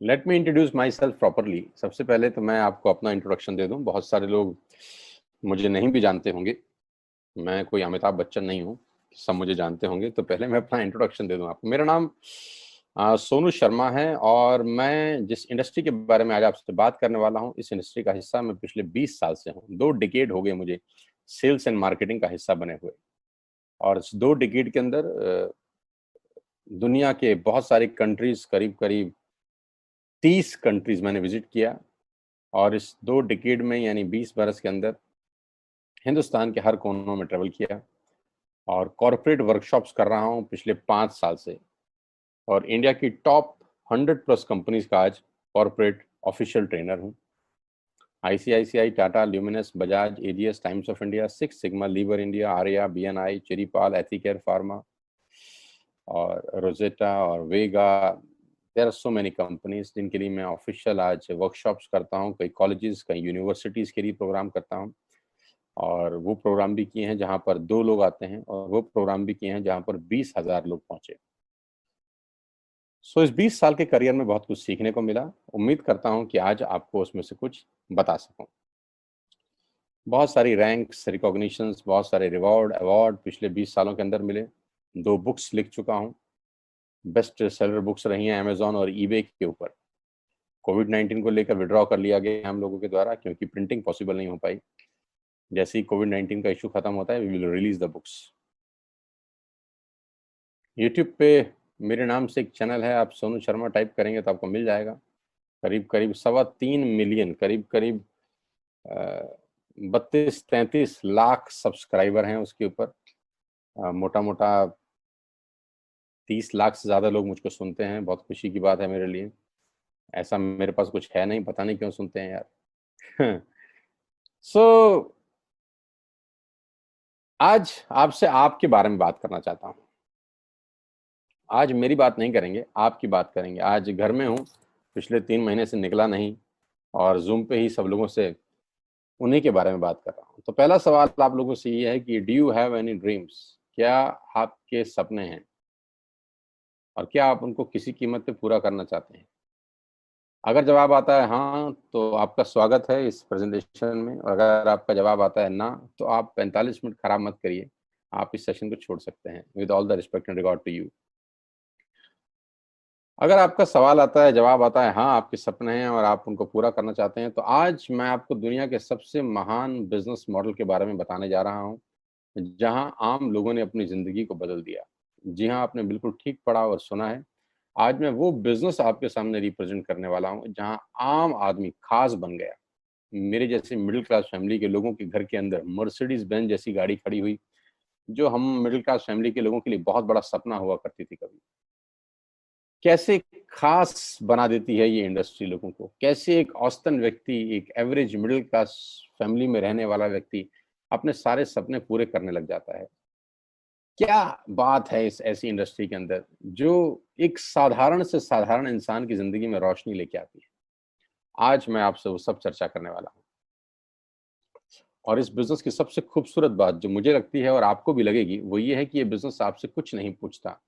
Let me introduce my self properly. सबसे पहले तो मैं आपको अपना इंट्रोडक्शन दे दूं। बहुत सारे लोग मुझे नहीं भी जानते होंगे। मैं कोई अमिताभ बच्चन नहीं हूं, सब मुझे जानते होंगे। तो पहले मैं अपना इंट्रोडक्शन दे दूं आपको। मेरा नाम सोनू शर्मा है और मैं जिस इंडस्ट्री के बारे में आज आपसे बात करने वाला हूं, इस इंडस्ट्री का हिस्सा मैं पिछले 20 साल से हूं। 2 डिकेड हो गए मुझे सेल्स एंड मार्केटिंग का हिस्सा बने हुए। और इस 2 डिकेड के अंदर दुनिया के बहुत सारी कंट्रीज, करीब करीब 30 कंट्रीज मैंने विजिट किया। और इस 2 डिकेड में यानी 20 बरस के अंदर हिंदुस्तान के हर कोनों में ट्रेवल किया और कॉरपोरेट वर्कशॉप्स कर रहा हूं पिछले 5 साल से। और इंडिया की टॉप 100 प्लस कंपनीज का आज कॉरपोरेट ऑफिशियल ट्रेनर हूं। ICICI, Tata, Luminous, Bajaj, AGS, Times of India, six sigma, Lever India, Arya, BNI, चेरीपाल, एथिकेयर फार्मा और रोजेटा और Vega. There are so many companies जिनके लिए मैं ऑफिशियल आज वर्कशॉप्स करता हूं। कई कॉलेजेस, कई यूनिवर्सिटीज़ के लिए प्रोग्राम करता हूं। और वो प्रोग्राम भी किए हैं जहां पर 2 लोग आते हैं, और वो प्रोग्राम भी किए हैं जहां पर 20,000 लोग पहुंचे। इस 20 साल के करियर में बहुत कुछ सीखने को मिला। उम्मीद करता हूं कि आज आपको उसमें से कुछ बता सकूं। बहुत सारी रैंक्स, रिकॉग्निशंस, बहुत सारे रिवॉर्ड, अवार्ड पिछले 20 सालों के अंदर मिले। 2 बुक्स लिख चुका हूं। बेस्ट सेलर बुक्स रही हैं अमेजॉन और ईबे के ऊपर। कोविड-19 को लेकर विड्रॉ कर लिया गया हम लोगों के द्वारा, क्योंकि प्रिंटिंग पॉसिबल नहीं हो पाई। जैसे ही कोविड-19 का इशू खत्म होता है, we will release the books. YouTube पे मेरे नाम से एक चैनल है, आप सोनू शर्मा टाइप करेंगे तो आपको मिल जाएगा। करीब करीब 3.25 मिलियन, करीब करीब 32-33 लाख सब्सक्राइबर हैं उसके ऊपर। मोटा मोटा 30 लाख से ज़्यादा लोग मुझको सुनते हैं। बहुत खुशी की बात है मेरे लिए। ऐसा मेरे पास कुछ है नहीं, पता नहीं क्यों सुनते हैं यार। सो आज आपसे आपके बारे में बात करना चाहता हूँ। आज मेरी बात नहीं करेंगे, आपकी बात करेंगे। आज घर में हूँ, पिछले 3 महीने से निकला नहीं और ज़ूम पे ही सब लोगों से उन्हीं के बारे में बात कर रहा हूँ। तो पहला सवाल आप लोगों से ये है कि do you have any dreams? क्या आपके सपने हैं और क्या आप उनको किसी कीमत पे पूरा करना चाहते हैं? अगर जवाब आता है हाँ, तो आपका स्वागत है इस प्रेजेंटेशन में। और अगर आपका जवाब आता है ना, तो आप 45 मिनट खराब मत करिए, आप इस सेशन को छोड़ सकते हैं। With all the respect and regard to you. अगर आपका सवाल आता है, जवाब आता है हाँ, आपके सपने हैं और आप उनको पूरा करना चाहते हैं, तो आज मैं आपको दुनिया के सबसे महान बिजनेस मॉडल के बारे में बताने जा रहा हूँ, जहां आम लोगों ने अपनी जिंदगी को बदल दिया। जी हाँ, आपने बिल्कुल ठीक पढ़ा और सुना है। आज मैं वो बिजनेस आपके सामने रिप्रेजेंट करने वाला हूँ जहां आम आदमी खास बन गया। मेरे जैसे मिडिल क्लास फैमिली के लोगों के घर के अंदर मर्सिडीज बेंज जैसी गाड़ी खड़ी हुई, जो हम मिडिल क्लास फैमिली के लोगों के लिए बहुत बड़ा सपना हुआ करती थी कभी। कैसे खास बना देती है ये इंडस्ट्री लोगों को। कैसे एक औसतन व्यक्ति, एक एवरेज मिडिल क्लास फैमिली में रहने वाला व्यक्ति अपने सारे सपने पूरे करने लग जाता है। क्या बात है इस ऐसी इंडस्ट्री के अंदर जो एक साधारण से साधारण इंसान की जिंदगी में रोशनी लेके आती है। आज मैं आपसे वो सब चर्चा करने वाला हूँ। और इस बिजनेस की सबसे खूबसूरत बात जो मुझे लगती है और आपको भी लगेगी, वो ये है कि ये बिजनेस आपसे कुछ नहीं पूछता।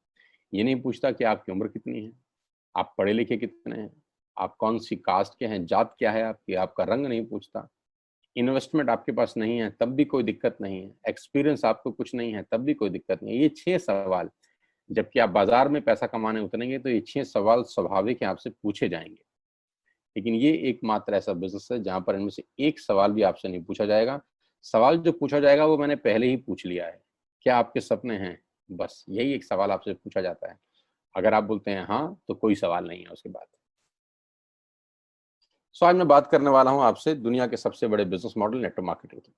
ये नहीं पूछता कि आपकी उम्र कितनी है, आप पढ़े लिखे कितने हैं, आप कौन सी कास्ट के हैं, जात क्या है आपकी, आपका रंग नहीं पूछता। इन्वेस्टमेंट आपके पास नहीं है तब भी कोई दिक्कत नहीं है, एक्सपीरियंस आपको कुछ नहीं है तब भी कोई दिक्कत नहीं है। ये 6 सवाल, जबकि आप बाजार में पैसा कमाने उतरेंगे तो ये 6 सवाल स्वाभाविक है आपसे पूछे जाएंगे। लेकिन ये एकमात्र ऐसा बिजनेस है जहां पर इनमें से एक सवाल भी आपसे नहीं पूछा जाएगा। सवाल जो पूछा जाएगा वो मैंने पहले ही पूछ लिया है। क्या आपके सपने हैं? बस यही एक सवाल आपसे पूछा जाता है। अगर आप बोलते हैं हाँ, तो कोई सवाल नहीं है उसके बाद। सो आज मैं बात करने वाला हूं आपसे दुनिया के सबसे बड़े बिजनेस मॉडल नेटवर्क मार्केटिंग की।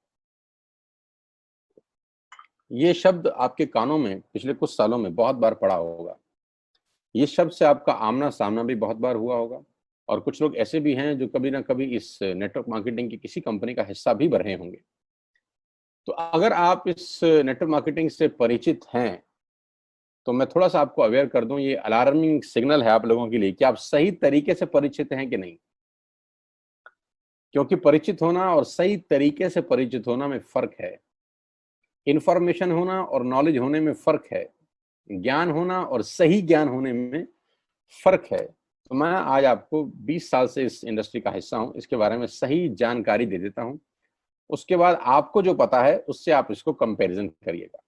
ये शब्द आपके कानों में पिछले कुछ सालों में बहुत बार पड़ा होगा। ये शब्द से आपका आमना सामना भी बहुत बार हुआ होगा। और कुछ लोग ऐसे भी हैं जो कभी ना कभी इस नेटवर्क मार्केटिंग की किसी कंपनी का हिस्सा भी रहे होंगे। तो अगर आप इस नेटवर्क मार्केटिंग से परिचित हैं, तो मैं थोड़ा सा आपको अवेयर कर दूं, ये अलार्मिंग सिग्नल है आप लोगों के लिए कि आप सही तरीके से परिचित हैं कि नहीं। क्योंकि परिचित होना और सही तरीके से परिचित होना में फर्क है। इंफॉर्मेशन होना और नॉलेज होने में फर्क है। ज्ञान होना और सही ज्ञान होने में फर्क है। तो मैं आज आपको 20 साल से इस इंडस्ट्री का हिस्सा हूं, इसके बारे में सही जानकारी दे देता हूं। उसके बाद आपको जो पता है उससे आप इसको कंपैरिजन करिएगा।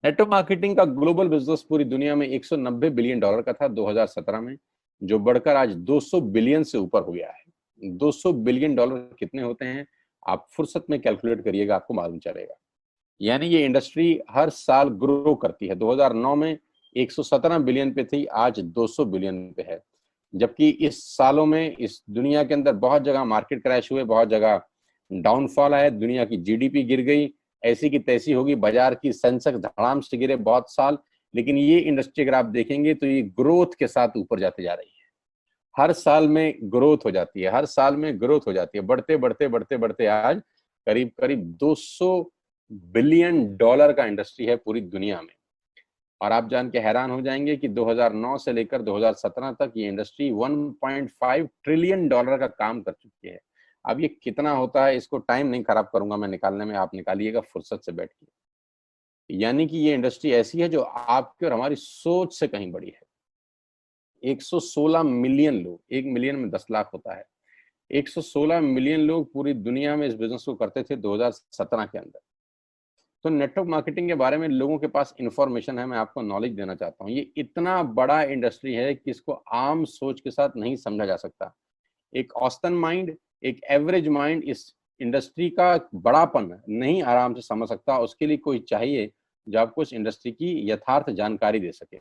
नेटवर्क मार्केटिंग का ग्लोबल बिजनेस पूरी दुनिया में 190 बिलियन डॉलर का था 2017 में, जो बढ़कर आज 200 बिलियन से ऊपर हो गया है। 200 बिलियन डॉलर कितने होते हैं, आप फुर्सत में कैलकुलेट करिएगा, आपको मालूम चलेगा। यानी ये इंडस्ट्री हर साल ग्रो करती है। 2009 में 117 बिलियन पे थी, आज 200 बिलियन पे है। जबकि इस सालों में इस दुनिया के अंदर बहुत जगह मार्केट क्रैश हुए, बहुत जगह डाउनफॉल आया, दुनिया की जीडीपी गिर गई, ऐसी की तैसी होगी, बाजार की सेंसेक्स धड़ाम से गिरे बहुत साल। लेकिन ये इंडस्ट्री अगर आप देखेंगे तो ये ग्रोथ के साथ ऊपर जाते जा रही है। हर साल में ग्रोथ हो जाती है, हर साल में ग्रोथ हो जाती है, बढ़ते बढ़ते बढ़ते बढ़ते आज करीब करीब 200 बिलियन डॉलर का इंडस्ट्री है पूरी दुनिया में। और आप जान के हैरान हो जाएंगे कि 2009 से लेकर 2017 तक ये इंडस्ट्री 1.5 ट्रिलियन डॉलर का काम कर चुकी है। अब ये कितना होता है, इसको टाइम नहीं खराब करूंगा मैं निकालने में, आप निकालिएगा फुर्सत से बैठ के। यानी कि ये इंडस्ट्री ऐसी है जो आपकी और हमारी सोच से कहीं बड़ी है। 116 मिलियन लोग, 1 मिलियन में 10 लाख होता है, 116 मिलियन लोग पूरी दुनिया में इस बिजनेस को करते थे 2017 के अंदर। तो नेटवर्क मार्केटिंग के बारे में लोगों के पास इंफॉर्मेशन है, मैं आपको नॉलेज देना चाहता हूँ। ये इतना बड़ा इंडस्ट्री है कि इसको आम सोच के साथ नहीं समझा जा सकता। एक औसतन माइंड, एक एवरेज माइंड इस इंडस्ट्री का बड़ापन नहीं आराम से समझ सकता। उसके लिए कोई चाहिए जो आपको इस इंडस्ट्री की यथार्थ जानकारी दे सके।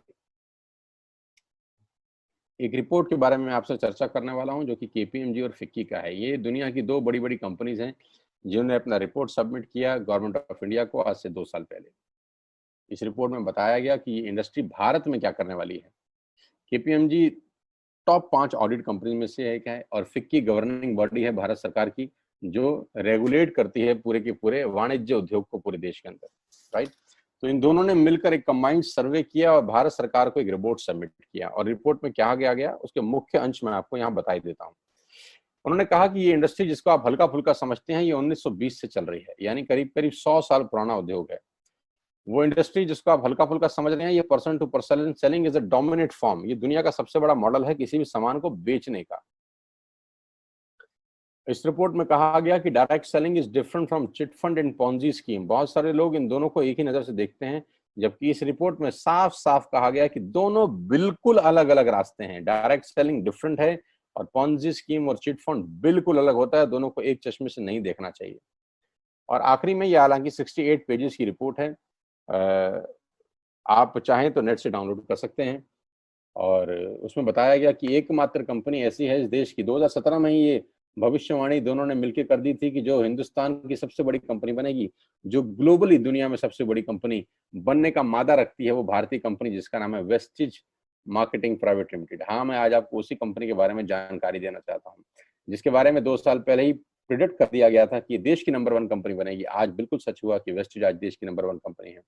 एक रिपोर्ट के बारे में आपसे चर्चा करने वाला हूं जो कि केपीएमजी और फिक्की का है। ये दुनिया की दो बड़ी बड़ी कंपनीज हैं जिन्होंने अपना रिपोर्ट सबमिट किया गवर्नमेंट ऑफ इंडिया को आज से 2 साल पहले। इस रिपोर्ट में बताया गया कि ये इंडस्ट्री भारत में क्या करने वाली है। केपीएमजी टॉप 5 ऑडिट कंपनी में से एक है और फिक्की गवर्निंग बॉडी है भारत सरकार की, जो रेगुलेट करती है पूरे के पूरे वाणिज्य उद्योग को पूरे देश के अंदर, राइट। तो इन दोनों ने मिलकर एक कंबाइंड सर्वे किया और भारत सरकार को एक रिपोर्ट सबमिट किया। और रिपोर्ट में क्या गया गया उसके मुख्य अंश मैं आपको यहाँ बताई देता हूँ। उन्होंने कहा कि ये इंडस्ट्री जिसको आप हल्का फुल्का समझते हैं, ये 1920 से चल रही है, यानी करीब करीब 100 साल पुराना उद्योग है। वो इंडस्ट्री जिसको आप हल्का फुल्का समझ रहे हैं, ये person to person selling is a dominate form, ये दुनिया का सबसे बड़ा मॉडल है किसी भी सामान को बेचने का। इस रिपोर्ट में कहा गया कि direct selling is different from chit fund and Ponzi scheme. बहुत सारे लोग इन दोनों को एक ही नजर से देखते हैं, जबकि इस रिपोर्ट में साफ साफ कहा गया कि दोनों बिल्कुल अलग अलग रास्ते हैं। डायरेक्ट सेलिंग डिफरेंट है और पॉन्जी स्कीम और चिट फंड बिल्कुल अलग होता है। दोनों को एक चश्मे से नहीं देखना चाहिए। और आखिरी में ये हालांकि 68 पेजेस की रिपोर्ट है, आप चाहें तो नेट से डाउनलोड कर सकते हैं। और उसमें बताया गया कि एकमात्र कंपनी ऐसी है इस देश की, 2017 में ही ये भविष्यवाणी दोनों ने मिलकर कर दी थी कि जो हिंदुस्तान की सबसे बड़ी कंपनी बनेगी, जो ग्लोबली दुनिया में सबसे बड़ी कंपनी बनने का मादा रखती है, वो भारतीय कंपनी जिसका नाम है वेस्टिज मार्केटिंग प्राइवेट लिमिटेड। हाँ, मैं आज आपको उसी कंपनी के बारे में जानकारी देना चाहता हूँ, जिसके बारे में 2 साल पहले ही प्रिडिक्ट कर दिया गया था कि देश की नंबर 1 कंपनी बनेगी। आज बिल्कुल सच हुआ कि वेस्टिज आज देश की नंबर 1 कंपनी है।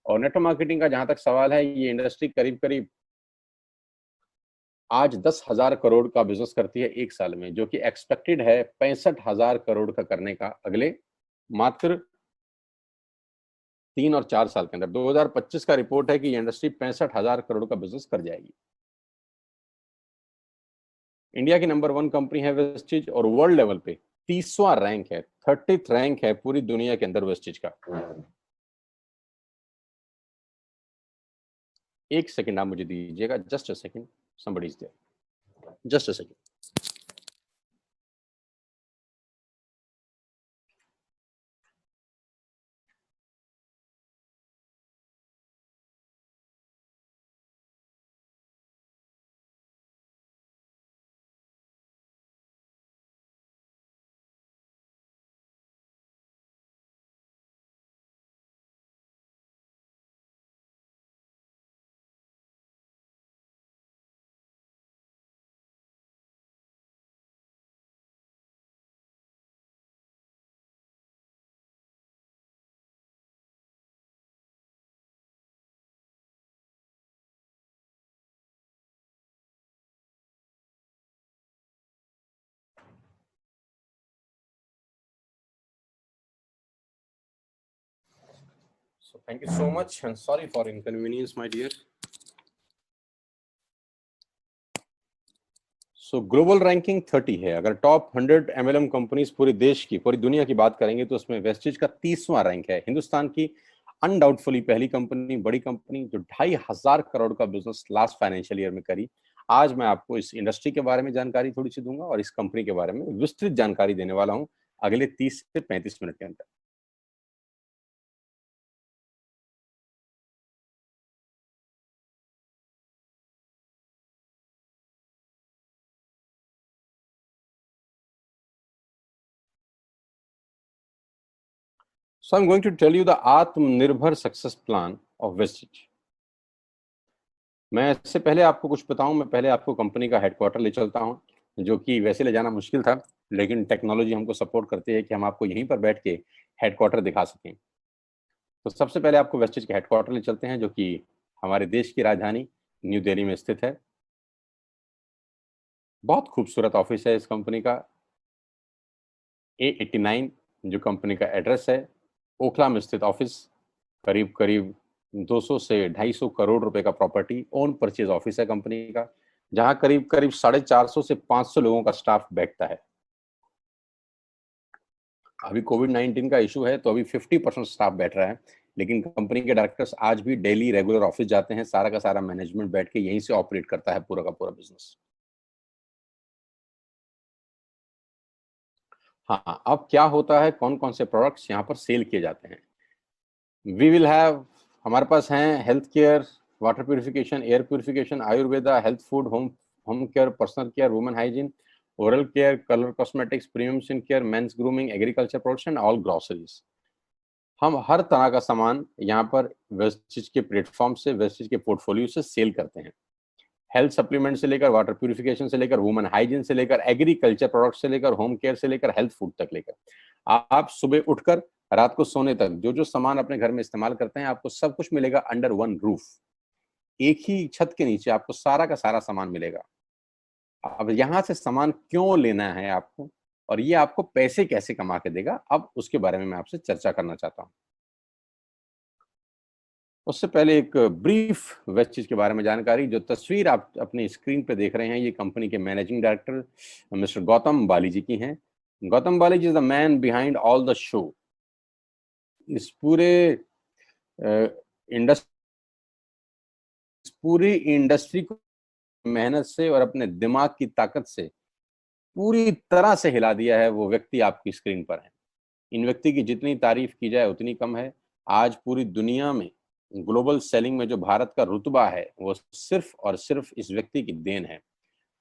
और नेटवर्क मार्केटिंग का जहां तक सवाल है, ये इंडस्ट्री करीब करीब आज 10,000 करोड़ का बिजनेस करती है एक साल में, जो कि एक्सपेक्टेड है 65,000 करोड़ का करने का अगले मात्र 3 और 4 साल के अंदर। 2025 का रिपोर्ट है कि ये इंडस्ट्री 65,000 करोड़ का बिजनेस कर जाएगी। इंडिया की नंबर 1 कंपनी है वेस्टिज और वर्ल्ड लेवल पे 30वां रैंक है, 30th रैंक है पूरी दुनिया के अंदर वेस्टिज का। एक सेकंड आप मुझे दीजिएगा, just a second, somebody is there, just a second. So thank you so much and sorry for inconvenience, my dear. So global ranking 30 है। अगर टॉप 100 एमएलएम कंपनीज पूरे देश की, पूरी दुनिया की बात करेंगे तो उसमें वेस्टिज का 30वां रैंक है। हिंदुस्तान की अनडाउटफुली पहली कंपनी, बड़ी कंपनी जो 2,500 करोड़ का बिजनेस लास्ट फाइनेंशियल ईयर में करी। आज मैं आपको इस इंडस्ट्री के बारे में जानकारी थोड़ी सी दूंगा और इस कंपनी के बारे में विस्तृत जानकारी देने वाला हूं अगले 30 से 35 मिनट के अंदर। So I'm going to tell you the आत्मनिर्भर सक्सेस प्लान ऑफ वेस्टिज। मैं इससे पहले आपको कुछ बताऊं, मैं पहले आपको कंपनी का हेडक्वार्टर ले चलता हूं, जो कि वैसे ले जाना मुश्किल था, लेकिन टेक्नोलॉजी हमको सपोर्ट करती है कि हम आपको यहीं पर बैठ के हेडक्वार्टर दिखा सकें। तो सबसे पहले आपको वेस्टिज के हेडक्वार्टर ले चलते हैं, जो कि हमारे देश की राजधानी न्यू दिल्ली में स्थित है। बहुत खूबसूरत ऑफिस है इस कंपनी का। A89 जो कंपनी का एड्रेस है, ओखला में स्थित ऑफिस। करीब करीब 200 से 250 करोड़ रुपए का प्रॉपर्टी ओन परचेज ऑफिस है कंपनी का, जहां करीब करीब 450 से 500 लोगों का स्टाफ बैठता है। अभी कोविड-19 का इशू है तो अभी 50% स्टाफ बैठ रहा है, लेकिन कंपनी के डायरेक्टर्स आज भी डेली रेगुलर ऑफिस जाते हैं। सारा का सारा मैनेजमेंट बैठ के यहीं से ऑपरेट करता है पूरा का पूरा बिजनेस। हाँ, अब क्या होता है, कौन कौन से प्रोडक्ट्स यहाँ पर सेल किए जाते हैं। वी विल हैव, हमारे पास हैं health care, water purification, air purification, Ayurveda, health food, home home care, personal care, women hygiene, oral care, colour cosmetics, premium skin care, mains grooming, agriculture products and all groceries. हम हर तरह का सामान यहाँ पर Vestige के platform से, Vestige के portfolio से सेल करते हैं। हेल्थ सप्लीमेंट से लेकर, वाटर प्यूरिफिकेशन से लेकर, वुमेन हाइजीन से लेकर, एग्रीकल्चर प्रोडक्ट से लेकर, होम केयर से लेकर, हेल्थ फूड तक लेकर, आप सुबह उठकर रात को सोने तक जो जो सामान अपने घर में इस्तेमाल करते हैं, आपको सब कुछ मिलेगा अंडर वन रूफ। एक ही छत के नीचे आपको सारा का सारा सामान मिलेगा। अब यहाँ से सामान क्यों लेना है आपको, और ये आपको पैसे कैसे कमा के देगा, अब उसके बारे में मैं आपसे चर्चा करना चाहता हूँ। उससे पहले एक ब्रीफ वेस्टिज के बारे में जानकारी। जो तस्वीर आप अपनी स्क्रीन पे देख रहे हैं, ये कंपनी के managing director mister Gautam Bali ji की हैं। Gautam Bali ji is the man behind all the show. इस पूरे इंडस्ट्री, पूरी इंडस्ट्री को मेहनत से और अपने दिमाग की ताकत से पूरी तरह से हिला दिया है, वो व्यक्ति आपकी स्क्रीन पर है। इन व्यक्ति की जितनी तारीफ की जाए उतनी कम है। आज पूरी दुनिया में ग्लोबल सेलिंग में जो भारत का रुतबा है, वो सिर्फ और सिर्फ इस व्यक्ति की देन है।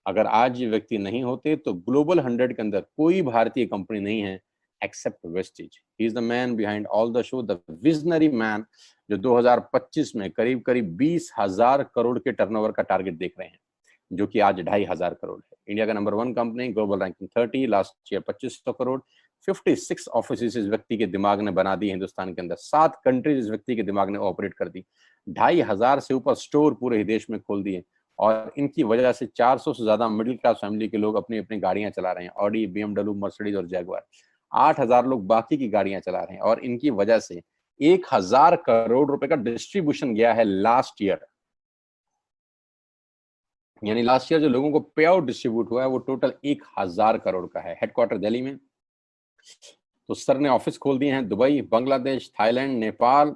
अगर आज ये व्यक्ति नहीं होते तो ग्लोबल 100 के अंदर कोई भारतीय कंपनी नहीं है except Vestige. He is the man behind all the show, the visionary man, जो 2025 में करीब करीब 20,000 करोड़ के टर्नओवर का टारगेट देख रहे हैं, जो कि आज 2,500 करोड़ है। इंडिया का number 1 company, global ranking 30, last year 2500 crore. 56 office इस व्यक्ति के दिमाग ने बना दी हिंदुस्तान के अंदर। 7 कंट्रीज इस व्यक्ति के दिमाग ने ऑपरेट कर दी। 2,500 से ऊपर स्टोर पूरे ही देश में खोल दिए, और इनकी वजह से 400 से ज्यादा मिडिल क्लास फैमिली के लोग अपनी अपनी गाड़ियां चला रहे हैं, ऑडी, BMW, मर्सिडीज और जैगुआर। 8,000 लोग बाकी की गाड़ियां चला रहे हैं, और इनकी वजह से 1,000 करोड़ रुपए का डिस्ट्रीब्यूशन गया है लास्ट ईयर। यानी लास्ट ईयर जो लोगों को पे आउट डिस्ट्रीब्यूट हुआ है वो टोटल 1,000 करोड़ का है। हेडक्वार्टर दिल्ली में। तो सर ने ऑफिस खोल दिए हैं Dubai, Bangladesh, Thailand, Nepal.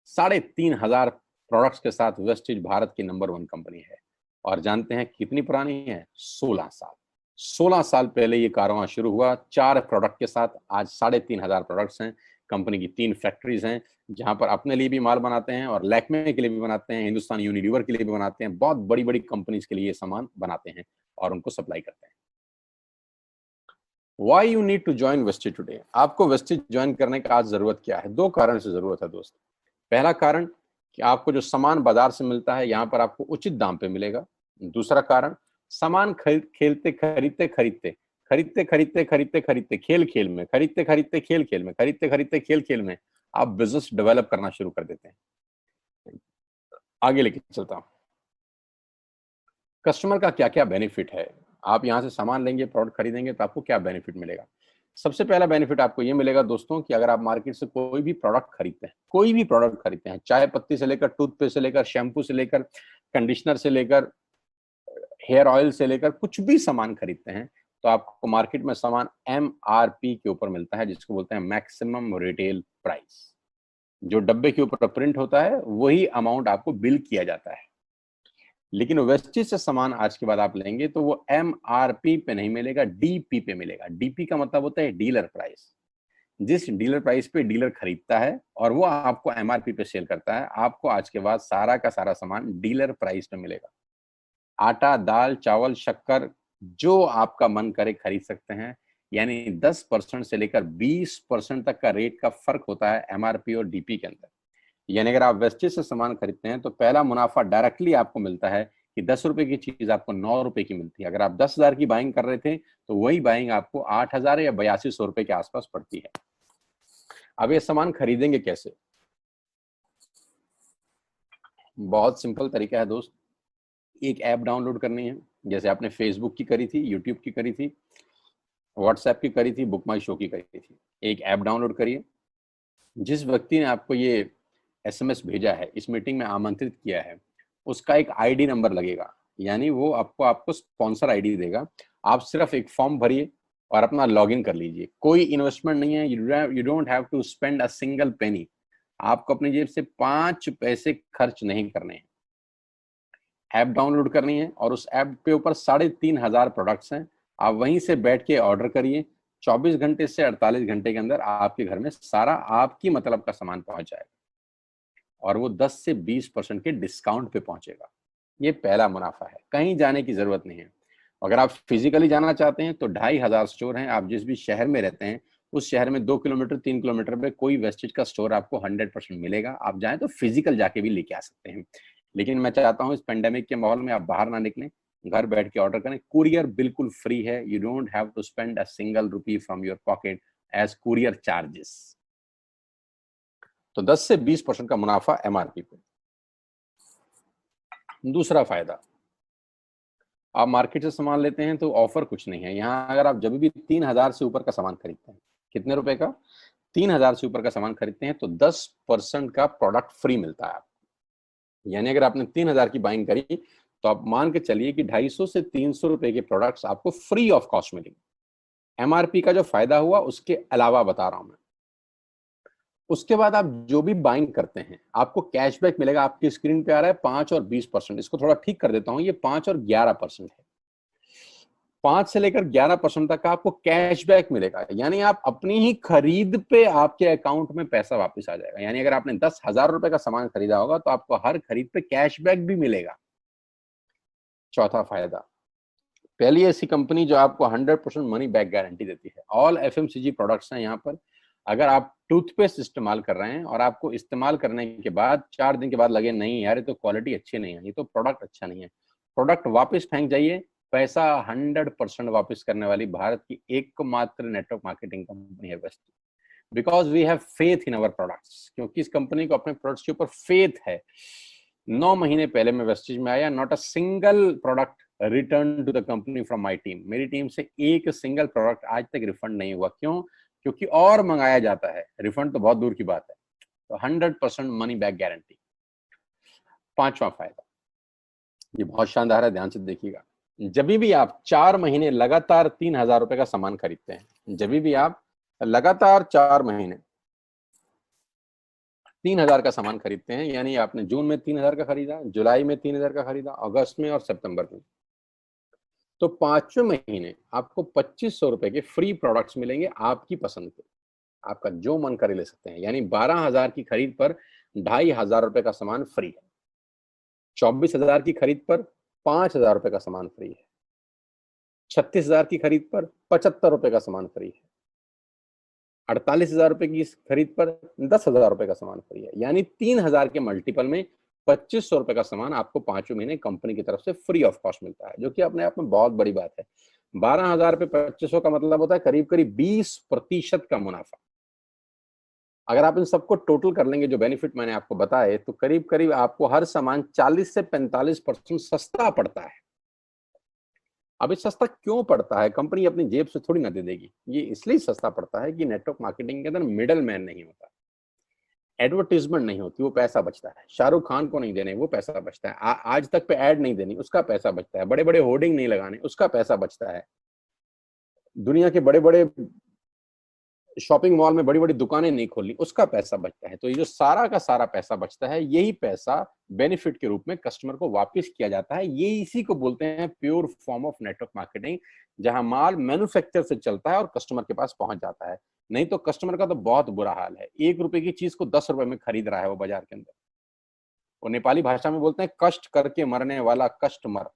3,500 products के साथ वेस्टिज भारत की नंबर 1 कंपनी है। और जानते हैं कितनी पुरानी है? 16 साल। 16 साल पहले ये कारवां शुरू हुआ 4 प्रोडक्ट के साथ। आज 3,500 प्रोडक्ट्स हैं। कंपनी की 3 फैक्ट्रीज हैं, जहां पर अपने लिए भी माल बनाते हैं और लैक्मे के लिए भी बनाते हैं, हिंदुस्तान यूनिलीवर के लिए भी बनाते हैं। बहुत बड़ी बड़ी कंपनीज के लिए ये सामान बनाते हैं और उनको सप्लाई करते हैं। Why you need to join Vestige today. आपको वेस्टिज ज्वाइन करने का आज जरूरत क्या है? 2 कारण से जरूरत है दोस्त। पहला कारण कि आपको जो सामान बाजार से मिलता है, यहाँ पर आपको उचित दाम पे मिलेगा। दूसरा कारण, सामान खरीदते खरीदते खरीदते खरीदते खरीदते खरीदते खरीदते खेल खेल में, खरीदते खरीदते खेल खेल में, खरीदते खरीदते खेल खेल में आप बिजनेस डेवलप करना शुरू कर देते हैं। आगे लेके चलता हूँ। कस्टमर का क्या क्या बेनिफिट है। आप यहाँ से सामान लेंगे, प्रोडक्ट खरीदेंगे तो आपको क्या बेनिफिट मिलेगा? सबसे पहला बेनिफिट आपको ये मिलेगा दोस्तों कि अगर आप मार्केट से कोई भी प्रोडक्ट खरीदते हैं, कोई भी प्रोडक्ट खरीदते हैं, चाय पत्ती से लेकर, टूथपेस्ट से लेकर, शैम्पू से लेकर, कंडीशनर से लेकर, हेयर ऑयल से लेकर कुछ भी सामान खरीदते हैं तो आपको मार्केट में सामान MRP के ऊपर मिलता है, जिसको बोलते हैं मैक्सिमम रिटेल प्राइस। जो डब्बे के ऊपर प्रिंट होता है वही अमाउंट आपको बिल किया जाता है। लेकिन वेस्टेज से सामान आज के बाद आप लेंगे तो वो MRP पे नहीं मिलेगा, DP पे मिलेगा। DP का मतलब होता है डीलर प्राइस। जिस डीलर प्राइस पे डीलर खरीदता है और वो आपको MRP पे सेल करता है, आपको आज के बाद सारा का सारा सामान डीलर प्राइस पे मिलेगा। आटा, दाल, चावल, शक्कर जो आपका मन करे खरीद सकते हैं। यानी 10% से लेकर 20% तक का रेट का फर्क होता है MRP और DP के अंदर। यानी अगर आप वेस्टेज से सामान खरीदते हैं तो पहला मुनाफा डायरेक्टली आपको मिलता है कि 10 रुपए की चीज आपको 9 रुपए की मिलती है। अगर आप 10,000 की बाइंग कर रहे थे तो वही बाइंग आपको 8,000 या 8200 रुपए के आसपास पड़ती है। अब ये सामान खरीदेंगे कैसे? बहुत सिंपल तरीका है दोस्त। एक ऐप डाउनलोड करनी है, जैसे आपने फेसबुक की करी थी, यूट्यूब की करी थी, व्हाट्सएप की करी थी, बुक माई शो की करी थी। एक ऐप डाउनलोड करिए। जिस व्यक्ति ने आपको ये SMS भेजा है, इस मीटिंग में आमंत्रित किया है, उसका एक ID नंबर लगेगा। यानी वो आपको स्पॉन्सर ID देगा। आप सिर्फ एक फॉर्म भरिए और अपना लॉगिन कर लीजिए। कोई इन्वेस्टमेंट नहीं है, you don't have to spend a single penny. आपको अपनी जेब से 5 पैसे खर्च नहीं करने हैं। ऐप डाउनलोड करनी है और उस ऐप के ऊपर 3,500 प्रोडक्ट्स हैं। आप वहीं से बैठ के ऑर्डर करिए। 24 घंटे से 48 घंटे के अंदर आपके घर में सारा आपकी मतलब का सामान पहुंच जाएगा और वो 10 से 20% के डिस्काउंट पे पहुंचेगा। ये पहला मुनाफा है, कहीं जाने की जरूरत नहीं है। अगर आप फिजिकली जाना चाहते हैं तो 2,500 स्टोर हैं। आप जिस भी शहर में रहते हैं उस शहर में 2 किलोमीटर 3 किलोमीटर पे कोई वेस्टेज का स्टोर आपको 100% मिलेगा। आप जाएं तो फिजिकल जाके भी लेके आ सकते हैं। लेकिन मैं चाहता हूं इस पेंडेमिक के माहौल में आप बाहर ना निकलें, घर बैठ के ऑर्डर करें। कुरियर बिल्कुल फ्री है। You don't have to spend a single rupee from your pocket as courier charges. तो 10 से 20% का मुनाफा MRP पे। दूसरा फायदा, आप मार्केट से सामान लेते हैं तो ऑफर कुछ नहीं है यहाँ। अगर आप जब भी 3,000 से ऊपर का सामान खरीदते हैं, कितने रुपए का? 3,000 से ऊपर का सामान खरीदते हैं तो 10% का प्रोडक्ट फ्री मिलता है आपको। यानी अगर आपने 3,000 की बाइंग करी तो आप मान के चलिए कि 250 से 300 रुपए के प्रोडक्ट्स आपको फ्री ऑफ कॉस्ट मिलेंगे। MRP का जो फायदा हुआ उसके अलावा बता रहा हूं मैं। उसके बाद आप जो भी बाइंग करते हैं आपको कैशबैक मिलेगा। आपकी स्क्रीन पे आ रहा है 5 और 20%। इसको थोड़ा ठीक कर देता हूं, ये 5 और 11% है। 5 से लेकर 11% तक का आपको कैशबैक मिलेगा। यानी आप अपनी ही खरीद पे आपके अकाउंट में पैसा वापस आ जाएगा। यानी अगर आपने 10,000 रुपए का सामान खरीदा होगा तो आपको हर खरीद पे कैशबैक भी मिलेगा। चौथा फायदा, पहली ऐसी कंपनी जो आपको 100% मनी बैक गारंटी देती है। ऑल FMCG प्रोडक्ट्स हैं यहाँ पर। अगर आप टूथपेस्ट इस्तेमाल कर रहे हैं और आपको इस्तेमाल करने के बाद 4 दिन के बाद लगे नहीं यार ये तो क्वालिटी अच्छी नहीं है, ये तो प्रोडक्ट अच्छा नहीं है, प्रोडक्ट वापस फेंक जाइए। पैसा 100% वापस करने वाली भारत की एकमात्र नेटवर्क मार्केटिंग कंपनी है वेस्ट। Because we have faith in our products, क्योंकि इस कंपनी को अपने प्रोडक्ट्स के ऊपर फेथ है। 9 महीने पहले मैं वेस्टेज में आया, not a single product return to the company from my team. मेरी टीम से एक सिंगल प्रोडक्ट आज तक रिफंड नहीं हुआ। क्यों? क्योंकि और मंगाया जाता है, रिफंड तो बहुत दूर की बात है। तो 100% मनी बैक गारंटी। पांचवा फायदा, ये बहुत शानदार है, ध्यान से देखिएगा। जब भी आप 4 महीने लगातार 3,000 रुपए का सामान खरीदते हैं, जब भी आप लगातार 4 महीने 3,000 का सामान खरीदते हैं, यानी आपने जून में 3,000 का खरीदा, जुलाई में 3,000 का खरीदा, अगस्त में और सितंबर में, तो 5वें महीने आपको 2,500 रुपए के फ्री प्रोडक्ट्स मिलेंगे आपकी पसंद के। आपका जो मन करे ले सकते हैं। यानी 12,000 की खरीद पर 2,500 रुपए का सामान फ्री है। 24,000 की खरीद पर 5,000 रुपए का सामान फ्री है। 36,000 की खरीद पर 75 रुपए का सामान फ्री है। 48,000 रुपए की खरीद पर 10,000 रुपए का सामान फ्री है। यानी 3,000 के मल्टीपल में 2,500 रुपए का सामान आपको 5वें महीने कंपनी की तरफ से फ्री ऑफ कॉस्ट मिलता है, जो कि अपने आप में बहुत बड़ी बात है। 12,000 पे 2,500 का मतलब होता है करीब करीब 20% का मुनाफा। अगर आप इन सबको टोटल कर लेंगे जो बेनिफिट मैंने आपको बताए, तो करीब करीब आपको हर सामान 40 से 45% सस्ता पड़ता है। अब ये सस्ता क्यों पड़ता है? कंपनी अपनी जेब से थोड़ी ना दे देगी। ये इसलिए सस्ता पड़ता है कि नेटवर्क मार्केटिंग के अंदर मिडल मैन नहीं होता। एडवर्टीजमेंट नहीं होती, वो पैसा बचता है। शाहरुख खान को नहीं देने, वो पैसा बचता है। आज तक पे ऐड नहीं देनी, उसका पैसा बचता है। बड़े बड़े होर्डिंग नहीं लगाने, उसका पैसा बचता है। दुनिया के बड़े बड़े शॉपिंग मॉल में बड़ी बड़ी दुकानें नहीं खोलनी, उसका पैसा बचता है। तो ये जो सारा का सारा पैसा बचता है, यही पैसा बेनिफिट के रूप में कस्टमर को वापस किया जाता है। ये इसी को बोलते हैं pure form of network marketing, जहां माल मैन्युफैक्चर से चलता है और कस्टमर के पास पहुंच जाता है। नहीं तो कस्टमर का तो बहुत बुरा हाल है, 1 रुपए की चीज को 10 रुपए में खरीद रहा है वो बाजार के अंदर। और नेपाली भाषा में बोलते हैं कष्ट करके मरने वाला कस्टमर।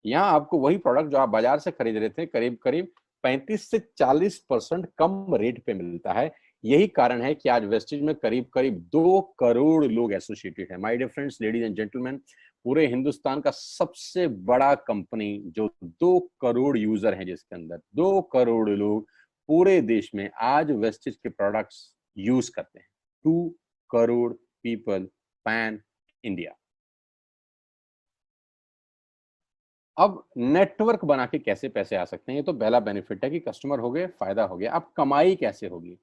यहाँ आपको वही प्रोडक्ट जो आप बाजार से खरीद रहे थे करीब करीब 35 से 40% कम रेट पे मिलता है। यही कारण है कि आज वेस्टेज में करीब करीब 2 करोड़ लोग एसोसिएटेड है। My dear friends, ladies and gentleman, पूरे हिंदुस्तान का सबसे बड़ा कंपनी जो 2 करोड़ यूजर हैं, जिसके अंदर 2 करोड़ लोग पूरे देश में आज वेस्टेज के प्रोडक्ट्स यूज करते हैं। 2 करोड़ पीपल पैन इंडिया। अब नेटवर्क बना के कैसे पैसे आ सकते हैं? ये तो पहला बेनिफिट है कि कस्टमर हो गए, फायदा हो गया। अब कमाई कैसे होगी?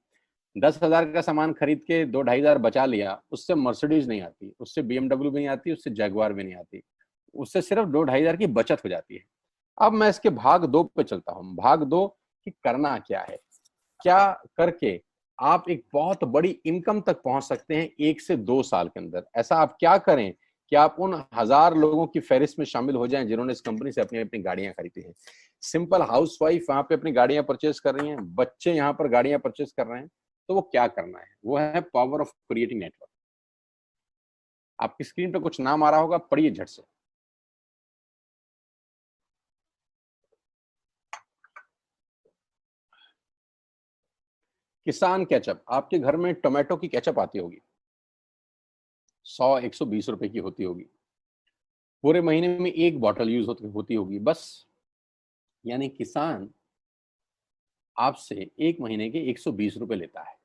10,000 का सामान खरीद के 2-2,500 बचा लिया, उससे मर्सिडीज नहीं आती, उससे BMW भी नहीं आती, उससे जगुआर भी नहीं आती, उससे सिर्फ 2-2,500 की बचत हो जाती है। अब मैं इसके भाग 2 पे चलता हूँ। भाग 2 कि करना क्या है, क्या करके आप एक बहुत बड़ी इनकम तक पहुंच सकते हैं 1 से 2 साल के अंदर। ऐसा आप क्या करें कि आप उन 1000 लोगों की फहरिस्त में शामिल हो जाएं जिन्होंने इस कंपनी से अपनी अपनी गाड़ियां खरीदी हैं। सिंपल हाउसवाइफ वहां पे अपनी गाड़ियां परचेज कर रही हैं, बच्चे यहाँ पर गाड़ियां परचेज कर रहे हैं। तो वो क्या करना है? वो है पावर ऑफ क्रिएटिंग नेटवर्क। आपकी स्क्रीन पे कुछ नाम आ रहा होगा, पढ़िए झट से। किसान केचप। आपके घर में टोमेटो की केचप आती होगी, 100-120 रुपए की होती होगी। पूरे महीने में 1 बॉटल यूज होती होगी बस। यानी किसान आपसे 1 महीने के 120 रुपए लेता है,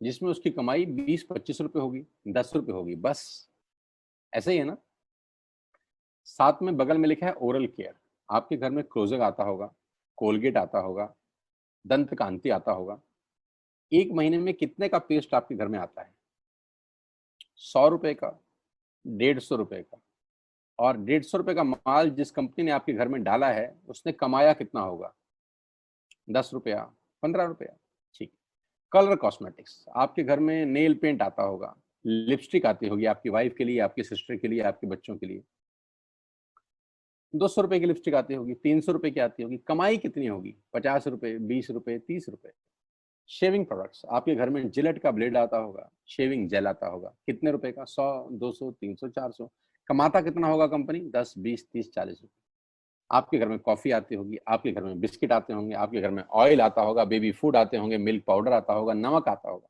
जिसमें उसकी कमाई 20-25 रुपए होगी, 10 रुपए होगी बस। ऐसे ही है ना? साथ में बगल में लिखा है ओरल केयर। आपके घर में क्लोजर आता होगा, कोलगेट आता होगा, दंत कांति आता होगा। 1 महीने में कितने का पेस्ट आपके घर में आता है? 100 रुपए का, 150 रुपए का। और 150 रुपए का माल जिस कंपनी ने आपके घर में डाला है, उसने कमाया कितना होगा? 10 रुपया, 15 रुपया। ठीक। Colour cosmetics. आपके घर में नेल पेंट आता होगा, लिपस्टिक आती होगी आपकी वाइफ के लिए, आपकी सिस्टर के लिए, आपके बच्चों के लिए। 200 रुपए की लिपस्टिक आती होगी, 300 रुपए की आती होगी। कमाई कितनी होगी? 50 रुपए, 20 रुपए, 30 रुपए। Shaving products. आपके घर में जिलेट का ब्लेड आता होगा, शेविंग जेल आता होगा, कितने रुपए का? 100, 200, 300, 400। कमाता कितना होगा कंपनी? 10, 20, 30, 40 रुपए। आपके घर में कॉफी आती होगी, आपके घर में बिस्किट आते होंगे, आपके घर में ऑयल आता होगा, बेबी फूड आते होंगे, मिल्क पाउडर आता होगा, नमक आता होगा।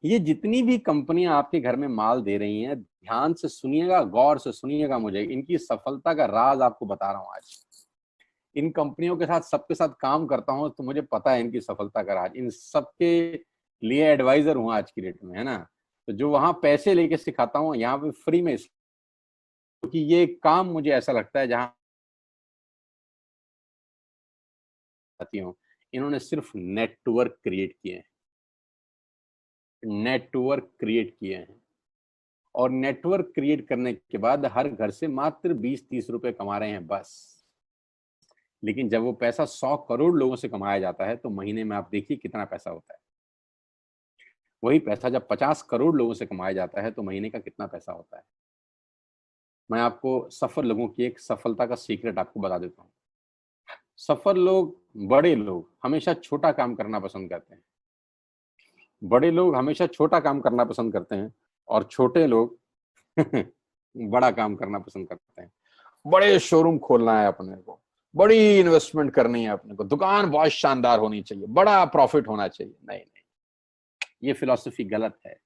ये जितनी भी कंपनियां आपके घर में माल दे रही हैं, ध्यान से सुनिएगा, गौर से सुनिएगा। मुझे इनकी सफलता का राज आपको बता रहा हूं आज। इन कंपनियों के साथ, सबके साथ काम करता हूं, तो मुझे पता है इनकी सफलता का राज। इन सबके लिए एडवाइजर हूं आज की डेट में, है ना? तो जो वहां पैसे लेके सिखाता हूँ, यहाँ पे फ्री में, क्योंकि ये काम मुझे ऐसा लगता है जहां आती हूँ, इन्होंने सिर्फ नेटवर्क क्रिएट किए हैं, नेटवर्क क्रिएट किए हैं। और नेटवर्क क्रिएट करने के बाद हर घर से मात्र 20-30 रुपए कमा रहे हैं बस। लेकिन जब वो पैसा 100 करोड़ लोगों से कमाया जाता है, तो महीने में आप देखिए कितना पैसा होता है। वही पैसा जब 50 करोड़ लोगों से कमाया जाता है, तो महीने का कितना पैसा होता है? मैं आपको सफल लोगों की एक सफलता का सीक्रेट आपको बता देता हूँ। सफल लोग, बड़े लोग हमेशा छोटा काम करना पसंद करते हैं। बड़े लोग हमेशा छोटा काम करना पसंद करते हैं, और छोटे लोग बड़ा काम करना पसंद करते हैं। बड़े शोरूम खोलना है अपने को, बड़ी इन्वेस्टमेंट करनी है अपने को, दुकान बहुत शानदार होनी चाहिए, बड़ा प्रॉफिट होना चाहिए। नहीं नहीं, ये फिलॉसफी गलत है।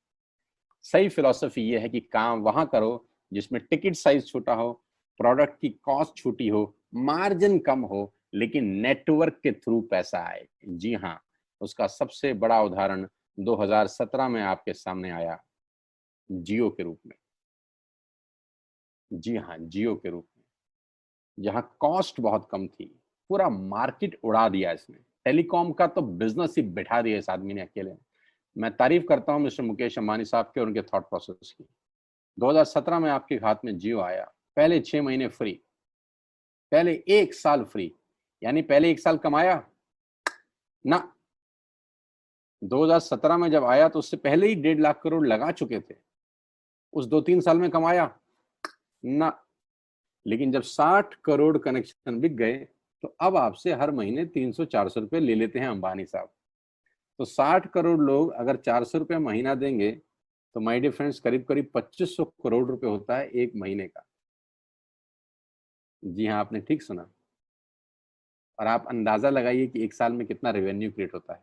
सही फिलॉसफी ये है कि काम वहां करो जिसमें टिकट साइज छोटा हो, प्रोडक्ट की कॉस्ट छोटी हो, मार्जिन कम हो, लेकिन नेटवर्क के थ्रू पैसा आए। जी हाँ, उसका सबसे बड़ा उदाहरण 2017 में आपके सामने आया, जियो के रूप में। जी हाँ, जियो के रूप में, जहां कॉस्ट बहुत कम थी, पूरा मार्केट उड़ा दिया इसने। टेलीकॉम का तो बिजनेस ही बिठा दिया इस आदमी ने अकेले। मैं तारीफ करता हूं मिस्टर मुकेश अंबानी साहब के और उनके थॉट प्रोसेस की। 2017 में आपके हाथ में जियो आया, पहले 6 महीने फ्री, पहले 1 साल फ्री, यानी पहले 1 साल कमाया ना। 2017 में जब आया तो उससे पहले ही 1.5 लाख करोड़ लगा चुके थे, उस 2-3 साल में कमाया ना। लेकिन जब 60 करोड़ कनेक्शन बिक गए तो अब आपसे हर महीने 300-400 रुपए ले लेते हैं अंबानी साहब। तो 60 करोड़ लोग अगर 400 रुपए महीना देंगे तो माय डियर फ्रेंड्स करीब करीब 2500 करोड़ रुपए होता है एक महीने का। जी हाँ, आपने ठीक सुना। और आप अंदाजा लगाइए कि एक साल में कितना रेवेन्यू क्रिएट होता है।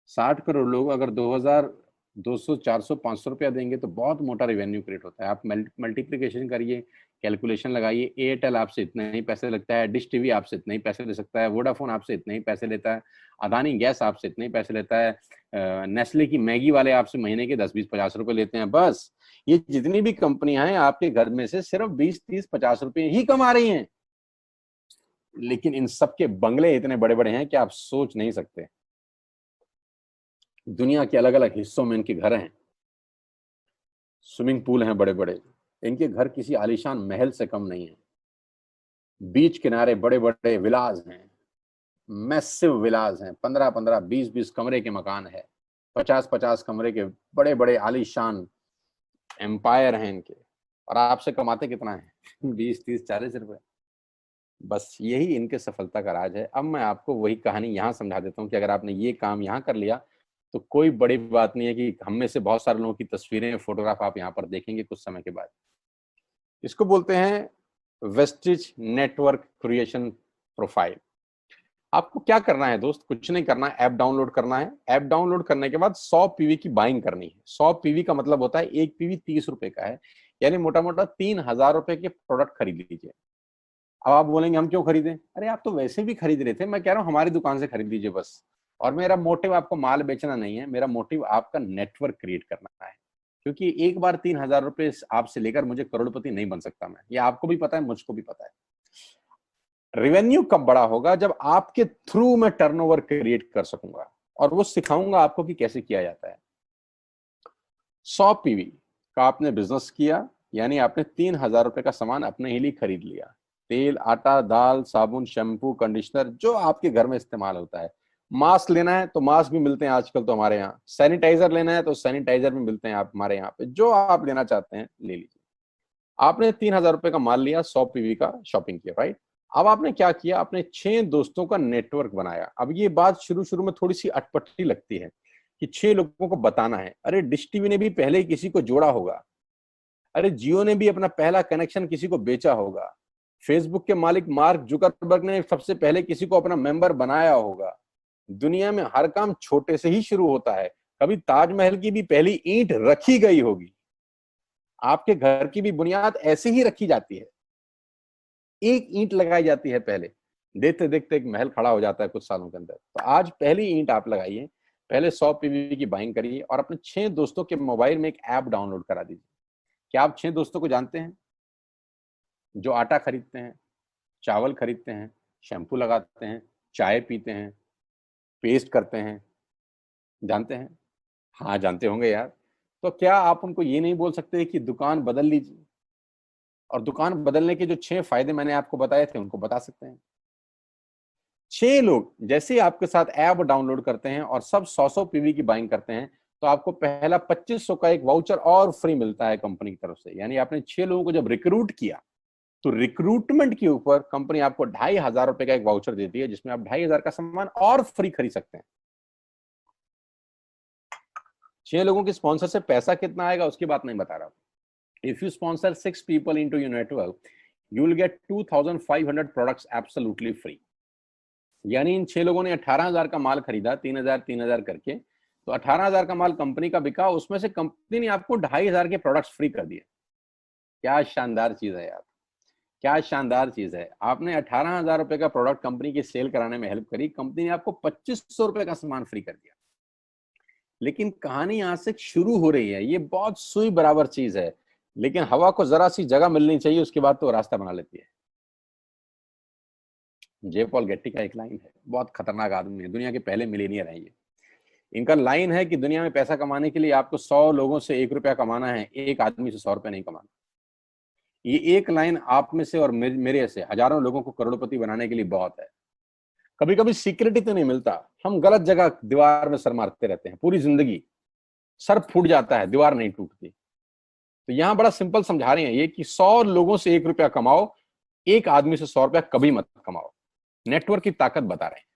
60 करोड़ लोग अगर 2000 200 400 500 रुपया देंगे तो बहुत मोटा रेवेन्यू क्रिएट होता है। आप मल्टीप्लिकेशन करिए, कैलकुलेशन लगाइए। एयरटेल आपसे इतने ही पैसे लगता है, डिश टीवी आपसे इतने ही पैसे ले सकता है, वोडाफोन आपसे इतने ही पैसे लेता है, अदानी गैस आपसे इतने ही पैसे लेता है, नेस्ले की मैगी वाले आपसे महीने के 10-20-50 रुपए लेते हैं। बस ये जितनी भी कंपनियां हैं आपके घर में से सिर्फ 20-30-50 रुपए ही कमा रही हैं। लेकिन इन सबके बंगले इतने बड़े बड़े हैं कि आप सोच नहीं सकते। दुनिया के अलग अलग हिस्सों में इनके घर हैं, स्विमिंग पूल हैं बड़े बड़े। इनके घर किसी आलीशान महल से कम नहीं है। बीच किनारे बड़े बड़े विलाज हैं, मैसिव विलाज हैं, 15-15 20-20 कमरे के मकान है, 50-50 कमरे के बड़े बड़े आलीशान एम्पायर हैं इनके। और आपसे कमाते कितना है 20-30-40 रुपए। बस यही इनके सफलता का राज है। अब मैं आपको वही कहानी यहाँ समझा देता हूँ कि अगर आपने ये काम यहाँ कर लिया तो कोई बड़ी बात नहीं है कि हम में से बहुत सारे लोगों की तस्वीरें, फोटोग्राफ आप यहाँ पर देखेंगे कुछ समय के बाद। इसको बोलते हैं वेस्टिज नेटवर्क क्रिएशन प्रोफाइल। आपको क्या करना है दोस्त? कुछ नहीं करना है, ऐप डाउनलोड करना है। ऐप डाउनलोड करने के बाद 100 पीवी की बाइंग करनी है। 100 पीवी का मतलब होता है एक पीवी 30 रुपए का है, यानी मोटा मोटा 3000 रुपए के प्रोडक्ट खरीद लीजिए। अब आप बोलेंगे हम क्यों खरीदें? अरे आप तो वैसे भी खरीद रहे थे, मैं कह रहा हूँ हमारी दुकान से खरीद लीजिए बस। और मेरा मोटिव आपको माल बेचना नहीं है, मेरा मोटिव आपका नेटवर्क क्रिएट करना है। क्योंकि एक बार 3000 रुपए आपसे लेकर मुझे करोड़पति नहीं बन सकता मैं, ये आपको भी पता है, मुझको भी पता है। रेवेन्यू कब बड़ा होगा? जब आपके थ्रू मैं टर्नओवर क्रिएट कर सकूंगा, और वो सिखाऊंगा आपको कि कैसे किया जाता है। 100 पीवी का आपने बिजनेस किया, यानी आपने 3000 रुपए का सामान अपने ही लिए खरीद लिया। तेल, आटा, दाल, साबुन, शैम्पू, कंडीशनर, जो आपके घर में इस्तेमाल होता है। मास्क लेना है तो मास्क भी मिलते हैं आजकल तो हमारे यहाँ। सैनिटाइजर लेना है तो सैनिटाइजर भी मिलते हैं आप हमारे यहाँ पे। जो आप लेना चाहते हैं ले लीजिए। आपने 3000 रुपए का माल लिया, 100 पीवी का शॉपिंग किया, राइट? अब आपने क्या किया? आपने 6 दोस्तों का नेटवर्क बनाया। अब ये बात शुरू शुरू में थोड़ी सी अटपटी लगती है कि 6 लोगों को बताना है। अरे डिश टीवी ने भी पहले ही किसी को जोड़ा होगा, अरे जियो ने भी अपना पहला कनेक्शन किसी को बेचा होगा, फेसबुक के मालिक मार्क जुकरबर्ग ने सबसे पहले किसी को अपना मेंबर बनाया होगा। दुनिया में हर काम छोटे से ही शुरू होता है। कभी ताजमहल की भी पहली ईंट रखी गई होगी। आपके घर की भी बुनियाद ऐसे ही रखी जाती है, एक ईंट लगाई जाती है पहले, देखते देखते एक महल खड़ा हो जाता है कुछ सालों के अंदर। तो आज पहली ईंट आप लगाइए, पहले 100 पीवी की बाइंग करिए और अपने 6 दोस्तों के मोबाइल में एक ऐप डाउनलोड करा दीजिए। क्या आप 6 दोस्तों को जानते हैं जो आटा खरीदते हैं, चावल खरीदते हैं, शैम्पू लगाते हैं, चाय पीते हैं, पेस्ट करते हैं? जानते हैं? हाँ, जानते होंगे यार। तो क्या आप उनको ये नहीं बोल सकते कि दुकान बदल लीजिए? और दुकान बदलने के जो 6 फायदे मैंने आपको बताए थे उनको बता सकते हैं। 6 लोग जैसे ही आपके साथ ऐप डाउनलोड करते हैं और सब 100-100 पीवी की बाइंग करते हैं तो आपको पहला 2500 का एक वाउचर और फ्री मिलता है कंपनी की तरफ से। यानी आपने 6 लोगों को जब रिक्रूट किया तो रिक्रूटमेंट के ऊपर कंपनी आपको 2500 रुपए का एक वाउचर देती है जिसमें आप 2500 का सामान और फ्री खरीद सकते हैं। 6 लोगों के स्पॉन्सर से पैसा कितना आएगा उसकी बात नहीं बता रहा हूं। If you sponsor 6 people into your network, you will get 2500 products absolutely free. यानी इन 6 लोगों ने 18,000 का माल खरीदा, 3,000 करके, तो 18,000 का माल कंपनी का बिका, उसमें से कंपनी ने आपको 2,500 के प्रोडक्ट्स फ्री कर दिए। क्या शानदार चीज है यार, क्या शानदार चीज है। आपने 18,000 रुपए का प्रोडक्ट कंपनी की सेल कराने में हेल्प करी, कंपनी ने आपको 2500 रुपए का सामान फ्री कर दिया। लेकिन कहानी यहां से शुरू हो रही है। ये बहुत सुई बराबर चीज है, लेकिन हवा को जरा सी जगह मिलनी चाहिए, उसके बाद तो रास्ता बना लेती है। जे पॉल गेट्टी का एक लाइन है, बहुत खतरनाक आदमी है, दुनिया के पहले मिलीनियर है ये। इनका लाइन है कि दुनिया में पैसा कमाने के लिए आपको 100 लोगों से 1 रुपया कमाना है, एक आदमी से 100 रुपया नहीं कमाना। ये एक लाइन आप में से और मेरे से हजारों लोगों को करोड़पति बनाने के लिए बहुत है। कभी कभी सीक्रेट ही तो नहीं मिलता, हम गलत जगह दीवार में सर मारते रहते हैं, पूरी जिंदगी सर फूट जाता है, दीवार नहीं टूटती। तो यहां बड़ा सिंपल समझा रहे हैं ये कि 100 लोगों से 1 रुपया कमाओ, एक आदमी से 100 रुपया कभी मत कमाओ। नेटवर्क की ताकत बता रहे हैं।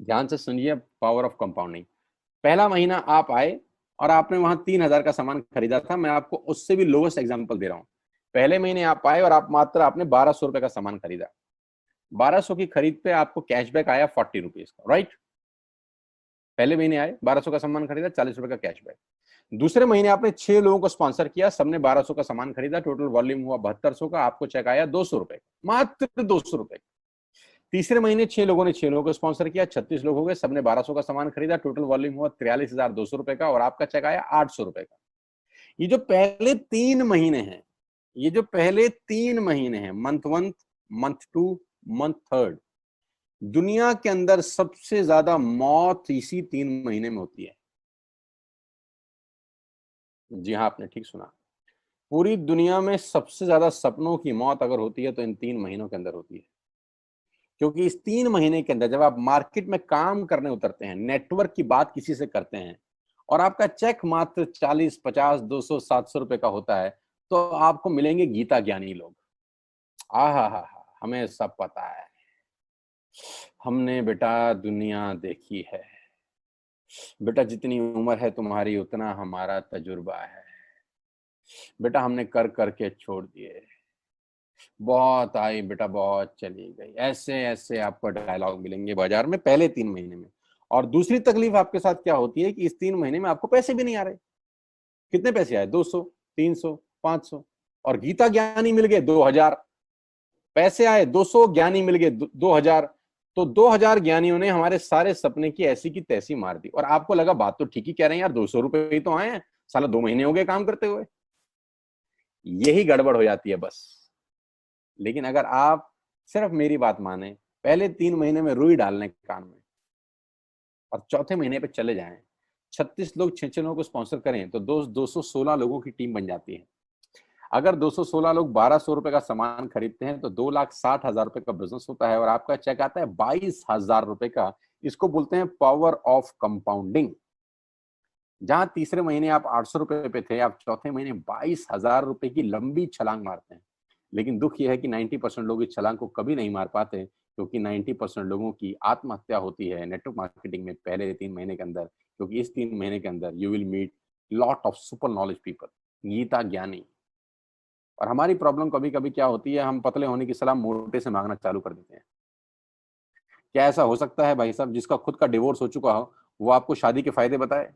ध्यान से सुनिए, पावर ऑफ कंपाउंडिंग। पहला महीना आप आए और आपने वहां 3,000 का सामान खरीदा था। मैं आपको उससे भी लोवेस्ट एग्जांपल दे रहा हूं। पहले महीने आप आए और आप मात्र आपने 1200 रुपए का सामान खरीदा। 1200 की खरीद पे आपको कैशबैक आया 40 रुपीज का, राइट। पहले महीने आए, 1200 का सामान खरीदा, 40 रुपए का कैशबैक। दूसरे महीने आपने 6 लोगों को स्पॉन्सर किया, सबने 1200 का सामान खरीदा, टोटल वॉल्यूम हुआ 7200 का, आपको चेक आया 200 रुपए, मात्र 200 रुपए। तीसरे महीने 6 लोगों ने 6 लोगों को स्पॉन्सर किया, 36 लोग हो गए, सबने 1200 का सामान खरीदा, टोटल वॉल्यूम हुआ 43,200 रुपए का, और आपका चेक आया 800 रुपए का। ये जो पहले 3 महीने हैं, ये जो पहले 3 महीने हैं, मंथ 1, मंथ 2, मंथ 3, दुनिया के अंदर सबसे ज्यादा मौत इसी 3 महीने में होती है। जी हाँ, आपने ठीक सुना। पूरी दुनिया में सबसे ज्यादा सपनों की मौत अगर होती है तो इन 3 महीनों के अंदर होती है। क्योंकि इस 3 महीने के अंदर जब आप मार्केट में काम करने उतरते हैं, नेटवर्क की बात किसी से करते हैं, और आपका चेक मात्र 40, 50, 200, 700 रुपए का होता है, तो आपको मिलेंगे गीता ज्ञानी लोग। आहा, हमें सब पता है, हमने बेटा दुनिया देखी है, बेटा जितनी उम्र है तुम्हारी उतना हमारा तजुर्बा है, बेटा हमने कर करके छोड़ दिए, बहुत आई बेटा बहुत चली गई। ऐसे ऐसे आपको डायलॉग मिलेंगे बाजार में पहले 3 महीने में। और दूसरी तकलीफ आपके साथ क्या होती है कि इस 3 महीने में आपको पैसे भी नहीं आ रहे। कितने पैसे आए? 200, 300, 500, और गीता ज्ञानी मिल गए 2000। पैसे आए 200, ज्ञानी मिल गए 2000। तो 2000 ज्ञानियों ने हमारे सारे सपने की ऐसी की तैसी मार दी। और आपको लगा बात तो ठीक ही कह रहे हैं यार, 200 रुपए ही तो आए हैं, साला 2 महीने हो गए काम करते हुए। यही गड़बड़ हो जाती है बस। लेकिन अगर आप सिर्फ मेरी बात माने, पहले 3 महीने में रुई डालने कान में, और चौथे महीने पे चले जाएं, 36 लोग 6 लोगों को स्पॉन्सर करें तो 216 लोगों की टीम बन जाती है। अगर 216 लोग 1200 रुपए का सामान खरीदते हैं तो 2,60,000 रुपए का बिजनेस होता है, और आपका चेक आता है 22,000 रुपए का। इसको बोलते हैं पावर ऑफ कंपाउंडिंग। जहां तीसरे महीने आप 800 रुपए पे थे, आप चौथे महीने 22,000 रुपए की लंबी छलांग मारते हैं। लेकिन दुख यह है कि 90% लोग इस छलांग को कभी नहीं मार पाते, क्योंकि 90% लोगों की आत्महत्या होती है नेटवर्क मार्केटिंग में पहले 3 महीने के अंदर। क्योंकि इस 3 महीने के अंदर you will meet lot of super knowledge people, गीता ज्ञानी। और हमारी प्रॉब्लम कभी कभी क्या होती है, हम पतले होने की सलाह मोटे से मांगना चालू कर देते हैं। क्या ऐसा हो सकता है भाई साहब, जिसका खुद का डिवोर्स हो चुका हो वो आपको शादी के फायदे बताए?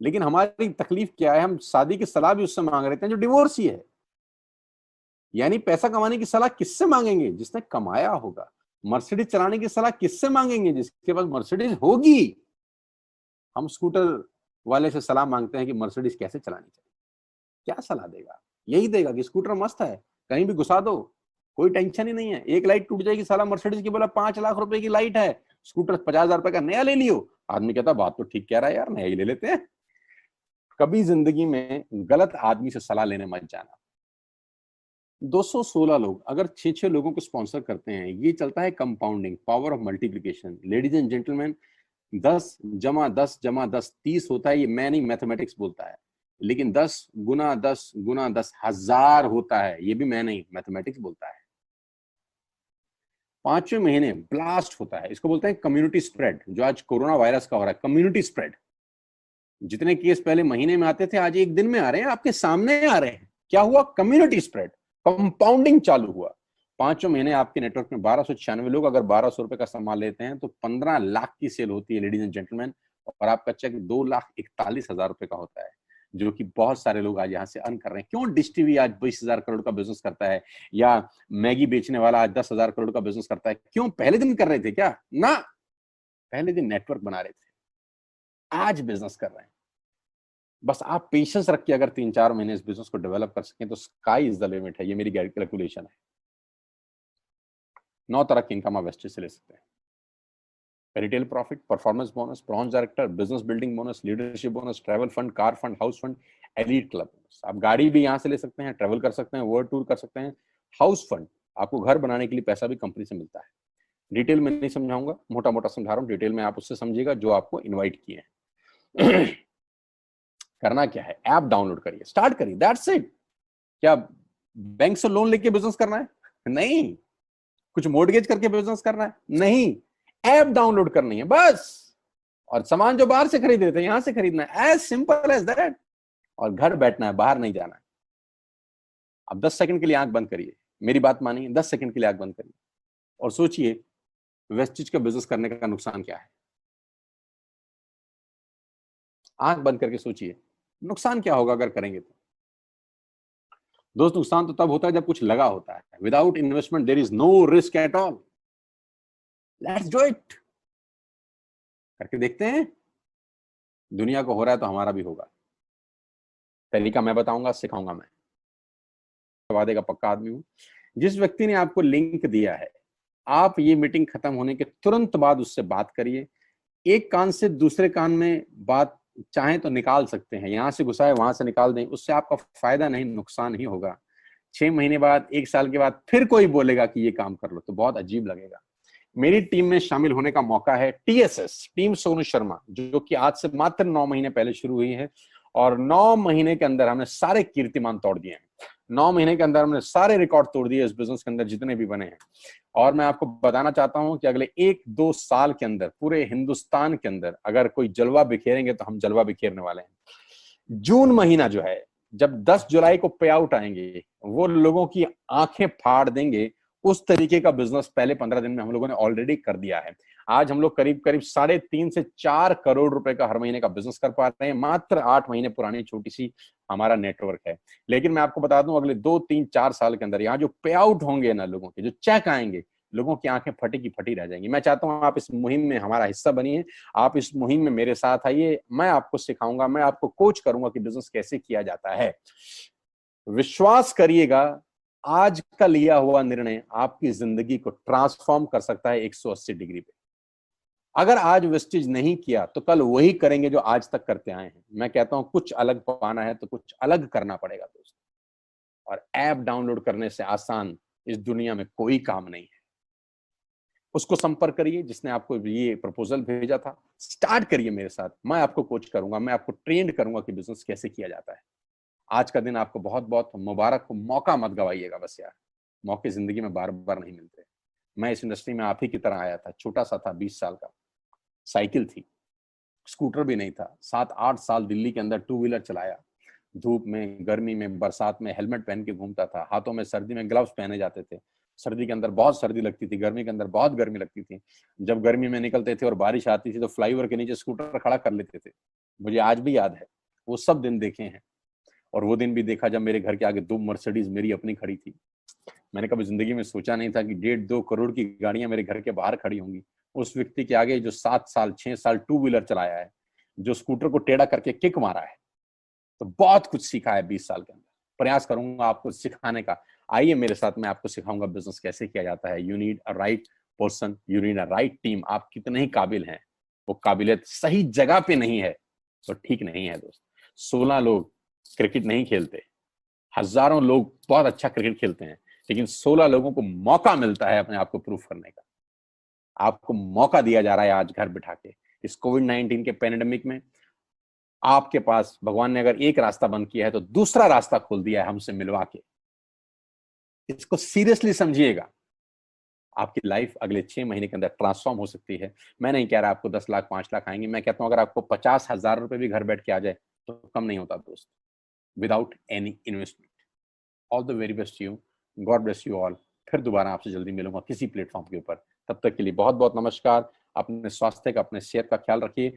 लेकिन हमारी तकलीफ क्या है, हम शादी की सलाह भी उससे मांग रहे थे जो डिवोर्स ही है। यानी पैसा कमाने की सलाह किससे मांगेंगे? जिसने कमाया होगा। मर्सिडीज चलाने की सलाह किससे मांगेंगे? जिसके पास मर्सिडीज होगी। हम स्कूटर वाले से सलाह मांगते हैं कि मर्सिडीज कैसे चलानी चाहिए। क्या सलाह देगा? यही देगा कि स्कूटर मस्त है, कहीं भी घुसा दो, कोई टेंशन ही नहीं है। एक लाइट टूट जाएगी, साला मर्सिडीज की बोला 5 लाख रुपए की लाइट है, स्कूटर 50,000 रुपए का नया ले लियो। आदमी कहता बात तो ठीक कह रहा है यार, नया ही ले लेते हैं। कभी जिंदगी में गलत आदमी से सलाह लेने मत जाना। 216 लोग अगर 6 लोगों को स्पॉन्सर करते हैं, ये चलता है compounding, power of multiplication. Ladies and gentleman, 10 जमा 10 जमा 10 30 होता है। ये मैं नहीं, मैथमेटिक्स बोलता है। लेकिन 10 गुना 10 गुना 10 1000 होता है। ये भी मैं नहीं, मैथमेटिक्स बोलता है। 5वें महीने ब्लास्ट होता है। इसको बोलते हैं कम्युनिटी स्प्रेड, जो आज कोरोना वायरस का हो रहा है। कम्युनिटी स्प्रेड, जितने केस पहले महीने में आते थे आज एक दिन में आ रहे हैं, आपके सामने आ रहे हैं। क्या हुआ? कम्युनिटी स्प्रेड, कंपाउंडिंग चालू हुआ। 5वें महीने आपके नेटवर्क में 1296 लोग अगर 1200 रुपए का सामान लेते हैं तो 15 लाख की सेल होती है, लेडीज एंड जेंटलमैन। और आपका चेक 2,41,000 रुपए का होता है, जो कि बहुत सारे लोग आज यहाँ से अर्न कर रहे हैं। क्यों डिश टीवी आज 20,000 करोड़ का बिजनेस करता है, या मैगी बेचने वाला आज 10,000 करोड़ का बिजनेस करता है? क्यों? पहले दिन कर रहे थे क्या? ना, पहले दिन नेटवर्क बना रहे थे, आज बिजनेस कर रहे हैं। बस आप पेशेंस रख के अगर 3-4 महीने इस बिजनेस को डेवलप कर सकें तो स्काई इज द लिमिट है। ये मेरी कैलकुलेशन है। 9 तरह के इनकम आप वेस्टेज से ले सकते हैं। Retail profit, performance bonus, bronze director, business building bonus, leadership bonus, travel fund, car fund, house fund, elite club bonus. आप गाड़ी भी यहाँ से ले सकते हैं, ट्रैवल कर सकते हैं, वर्ल्ड टूर कर सकते हैं। हाउस फंड, आपको घर बनाने के लिए पैसा भी कंपनी से मिलता है। डिटेल में नहीं समझाऊंगा, मोटा मोटा समझा रहा हूँ, डिटेल में आप उससे समझिएगा जो आपको इन्वाइट किए हैं। करना क्या है, ऐप डाउनलोड करिए, स्टार्ट करिए, दैट्स इट। क्या बैंक से लोन लेके बिजनेस करना है? नहीं। कुछ मोर्टगेज करके बिजनेस करना है? नहीं। ऐप डाउनलोड करनी है बस, और सामान जो बाहर से खरीद रहे थे यहां से खरीदना है, एज सिंपल एज दैट। और घर बैठना है, बाहर नहीं जाना है। अब 10 सेकंड के लिए आंख बंद करिए, मेरी बात मानिए, 10 सेकंड के लिए आंख बंद करिए और सोचिए वेस्टेज का बिजनेस करने का नुकसान क्या है। आंख बंद करके सोचिए नुकसान क्या होगा अगर करेंगे तो। दोस्त, नुकसान तो तब होता है जब कुछ लगा होता है। Without investment there is no risk at all. Let's do it. करके देखते हैं, दुनिया को हो रहा है तो हमारा भी होगा। तरीका मैं बताऊंगा, सिखाऊंगा मैं, वादे का पक्का आदमी हूं। जिस व्यक्ति ने आपको लिंक दिया है, आप ये मीटिंग खत्म होने के तुरंत बाद उससे बात करिए। एक कान से दूसरे कान में बात चाहें तो निकाल सकते हैं, यहां से घुसाए वहां से निकाल दें, उससे आपका फायदा नहीं नुकसान ही होगा। 6 महीने बाद, 1 साल के बाद फिर कोई बोलेगा कि ये काम कर लो तो बहुत अजीब लगेगा। मेरी टीम में शामिल होने का मौका है टीएसएस, टीम सोनू शर्मा, जो कि आज से मात्र 9 महीने पहले शुरू हुई है। और 9 महीने के अंदर हमने सारे कीर्तिमान तोड़ दिए हैं। 9 महीने के अंदर हमने सारे रिकॉर्ड तोड़ दिए इस बिजनेस के अंदर जितने भी बने हैं। और मैं आपको बताना चाहता हूं कि अगले 1-2 साल के अंदर पूरे हिंदुस्तान के अंदर अगर कोई जलवा बिखेरेंगे तो हम जलवा बिखेरने वाले हैं। जून महीना जो है, जब 10 जुलाई को पे आउट आएंगे, वो लोगों की आंखें फाड़ देंगे। उस तरीके का बिजनेस पहले 15 दिन में हम लोगों ने ऑलरेडी कर दिया है। आज हम लोग करीब करीब 3.5 से 4 करोड़ रुपए का हर महीने का बिजनेस कर पा रहे हैं। मात्र 8 महीने पुरानी छोटी सी हमारा नेटवर्क है। लेकिन मैं आपको बता दूं, अगले 2-3-4 साल के अंदर यहाँ जो पे आउट होंगे ना, लोगों के जो चेक आएंगे, लोगों की आंखें फटी की फटी रह जाएंगी। मैं चाहता हूं आप इस मुहिम में हमारा हिस्सा बनिए, आप इस मुहिम में मेरे साथ आइए। मैं आपको सिखाऊंगा, मैं आपको कोच करूंगा कि बिजनेस कैसे किया जाता है। विश्वास करिएगा, आज का लिया हुआ निर्णय आपकी जिंदगी को ट्रांसफॉर्म कर सकता है 180 डिग्री पे। अगर आज वेस्टेज नहीं किया तो कल वही करेंगे जो आज तक करते आए हैं। मैं कहता हूं कुछ अलग पाना है तो कुछ अलग करना पड़ेगा दोस्त। और ऐप डाउनलोड करने से आसान इस दुनिया में कोई काम नहीं है। उसको संपर्क करिए जिसने आपको ये प्रपोजल भेजा था। स्टार्ट करिए मेरे साथ, मैं आपको कोच करूंगा, मैं आपको ट्रेंड करूंगा कि बिजनेस कैसे किया जाता है। आज का दिन आपको बहुत बहुत मुबारक हो। मौका मत गवाइएगा बस यार, मौके जिंदगी में बार बार नहीं मिलते। मैं इस इंडस्ट्री में आप ही की तरह आया था, छोटा सा था, 20 साल का, साइकिल थी, स्कूटर भी नहीं था। 7-8 साल दिल्ली के अंदर टू व्हीलर चलाया, धूप में, गर्मी में, बरसात में हेलमेट पहन के घूमता था, हाथों में सर्दी में ग्लव्स पहने जाते थे। सर्दी के अंदर बहुत सर्दी लगती थी, गर्मी के अंदर बहुत गर्मी लगती थी। जब गर्मी में निकलते थे और बारिश आती थी तो फ्लाईओवर के नीचे स्कूटर खड़ा कर लेते थे। मुझे आज भी याद है, वो सब दिन देखे हैं। और वो दिन भी देखा जब मेरे घर के आगे 2 मर्सिडीज मेरी अपनी खड़ी थी। मैंने कभी जिंदगी में सोचा नहीं था कि 1.5-2 करोड़ की गाड़ियां मेरे घर के बाहर खड़ी होंगी। उस व्यक्ति के आगे जो 7 साल 6 साल टू व्हीलर चलाया है, जो स्कूटर को टेढ़ा करके किक मारा है, तो बहुत कुछ सीखा है 20 साल के अंदर। प्रयास करूंगा आपको सिखाने का। आइए मेरे साथ, मैं आपको सिखाऊंगा बिजनेस कैसे किया जाता है। You need a right person, you need a right team. आप कितने ही काबिल हैं, वो काबिलियत सही जगह पे नहीं है तो ठीक नहीं है दोस्त। 16 लोग क्रिकेट नहीं खेलते, हजारों लोग बहुत अच्छा क्रिकेट खेलते हैं, लेकिन 16 लोगों को मौका मिलता है अपने आप को प्रूफ करने का। आपको मौका दिया जा रहा है आज घर बिठा के। इस कोविड-19 के पैंडेमिक में आपके पास भगवान ने अगर एक रास्ता बंद किया है तो दूसरा रास्ता खोल दिया है हमसे मिलवा के। इसको सीरियसली समझिएगा। आपकी लाइफ अगले 6 महीने के अंदर ट्रांसफॉर्म हो सकती है। मैं नहीं कह रहा आपको 10 लाख 5 लाख आएंगे, मैं कहता हूं अगर आपको 50,000 रुपए भी घर बैठ के आ जाए तो कम नहीं होता दोस्त, without any investment. All the very best you, God bless you all. फिर दोबारा आपसे जल्दी मिलूंगा किसी प्लेटफॉर्म के ऊपर। तब तक के लिए बहुत बहुत नमस्कार। अपने स्वास्थ्य का, अपने सेहत का ख्याल रखिए।